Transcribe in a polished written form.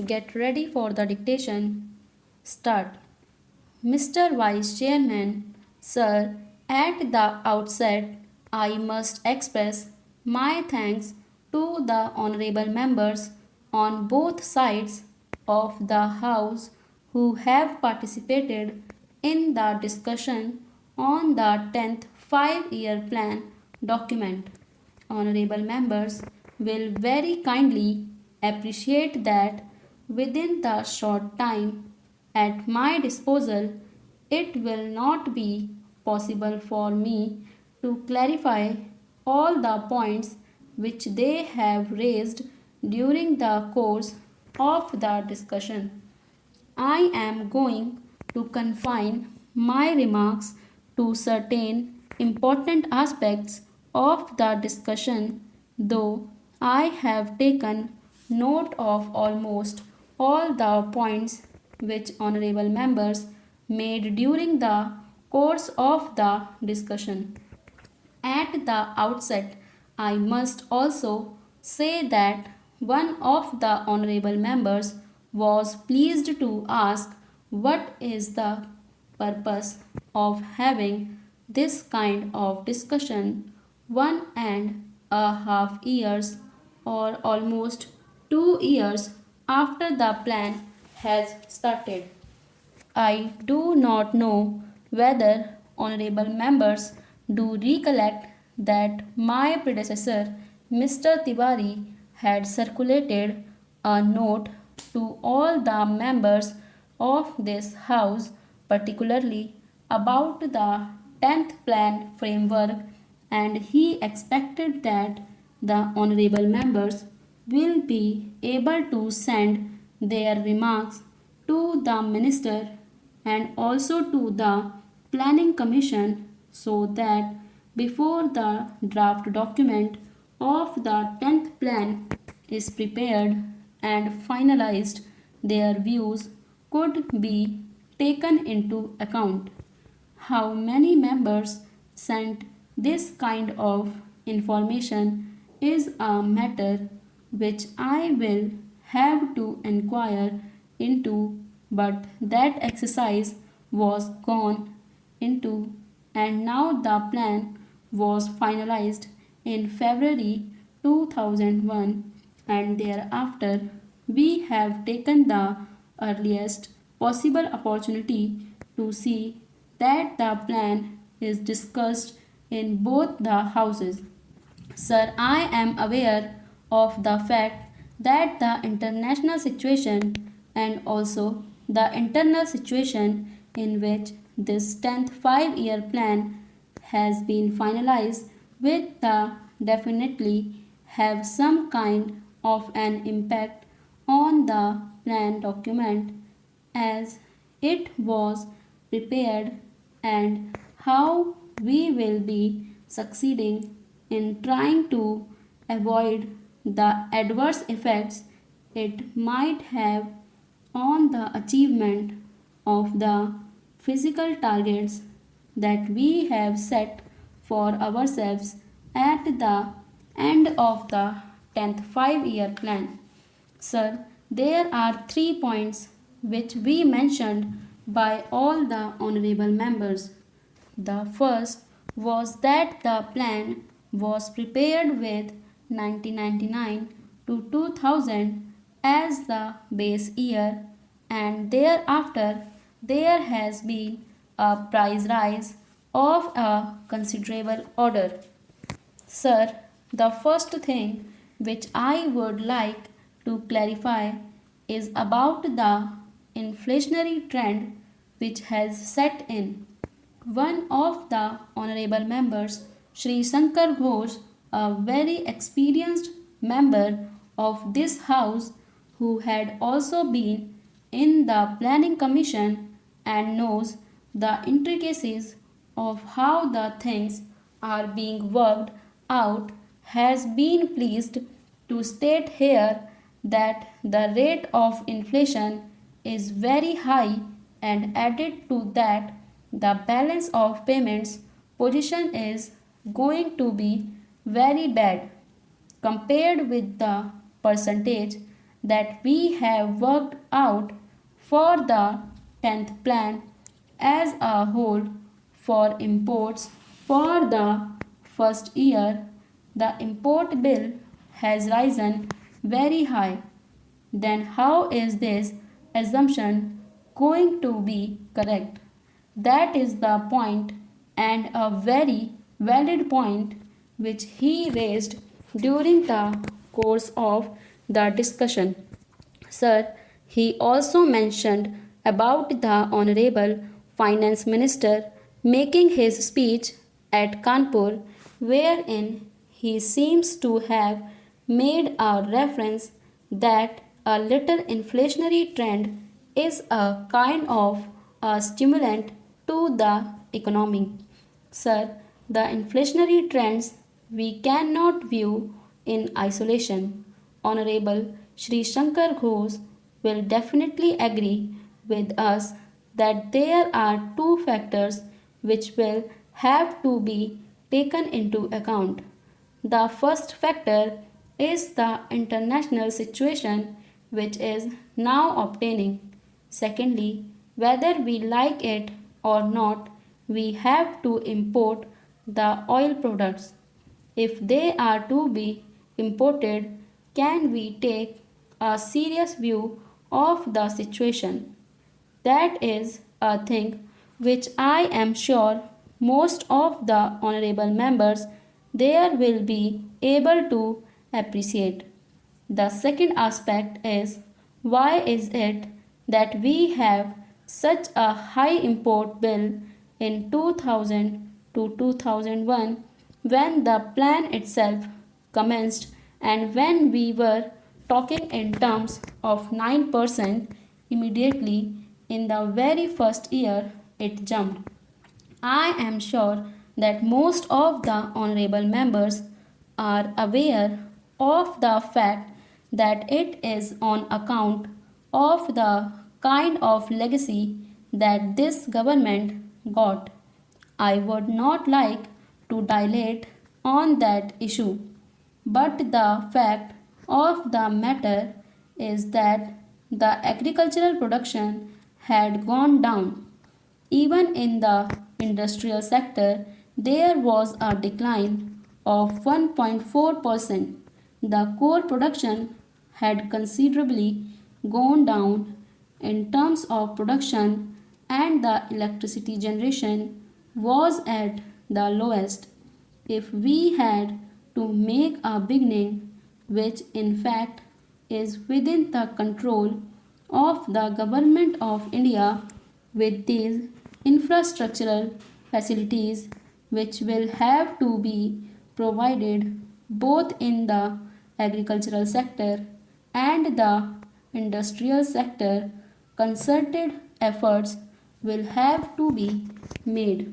Get ready for the dictation. Start. Mr. Vice Chairman, Sir, at the outset, I must express my thanks to the honorable members on both sides of the House who have participated in the discussion on the 10th 5-year plan document. Honorable members will very kindly appreciate that within the short time at my disposal, it will not be possible for me to clarify all the points which they have raised during the course of the discussion. I am going to confine my remarks to certain important aspects of the discussion, though I have taken note of almost all the points which honorable members made during the course of the discussion. At the outset, I must also say that one of the honorable members was pleased to ask what is the purpose of having this kind of discussion 1.5 years or almost 2 years after the plan has started. I do not know whether honorable members do recollect that my predecessor, Mr. Tiwari, had circulated a note to all the members of this House, particularly about the 10th plan framework, and he expected that the honorable members will be able to send their remarks to the minister and also to the planning commission so that before the draft document of the 10th plan is prepared and finalized, their views could be taken into account. How many members sent this kind of information is a matter which I will have to inquire into, but that exercise was gone into, and now the plan was finalized in February 2001, and thereafter we have taken the earliest possible opportunity to see that the plan is discussed in both the houses. Sir, I am aware of the fact that the international situation and also the internal situation in which this 10th 5-year plan has been finalized will definitely have some kind of an impact on the plan document as it was prepared and how we will be succeeding in trying to avoid the adverse effects it might have on the achievement of the physical targets that we have set for ourselves at the end of the 10th 5-year plan. Sir, there are 3 points which we mentioned by all the honorable members. The first was that the plan was prepared with 1999 to 2000 as the base year, and thereafter there has been a price rise of a considerable order. Sir, the first thing which I would like to clarify is about the inflationary trend which has set in. One of the honorable members, Sri Shankar Ghosh, a very experienced member of this house who had also been in the planning commission and knows the intricacies of how the things are being worked out, has been pleased to state here that the rate of inflation is very high, and added to that the balance of payments position is going to be very bad compared with the percentage that we have worked out for the 10th plan as a whole for imports for the first year, the import bill has risen very high. Then how is this assumption going to be correct? That is the point, and a very valid point which he raised during the course of the discussion. Sir, he also mentioned about the Honorable Finance Minister making his speech at Kanpur, wherein he seems to have made a reference that a little inflationary trend is a kind of a stimulant to the economy. Sir, the inflationary trends we cannot view in isolation. Honorable Sri Shankar Ghosh will definitely agree with us that there are two factors which will have to be taken into account. The first factor is the international situation which is now obtaining. Secondly, whether we like it or not, we have to import the oil products. If they are to be imported, can we take a serious view of the situation? That is a thing which I am sure most of the honorable members there will be able to appreciate. The second aspect is why is it that we have such a high import bill in 2000 to 2001 when the plan itself commenced and when we were talking in terms of 9% immediately in the very first year it jumped. I am sure that most of the honorable members are aware of the fact that it is on account of the kind of legacy that this government got. I would not like to dilate on that issue, but the fact of the matter is that the agricultural production had gone down. Even in the industrial sector, there was a decline of 1.4%. The core production had considerably gone down in terms of production, and the electricity generation was at the lowest. If we had to make a beginning, which in fact is within the control of the government of India, with these infrastructural facilities which will have to be provided both in the agricultural sector and the industrial sector, concerted efforts will have to be made.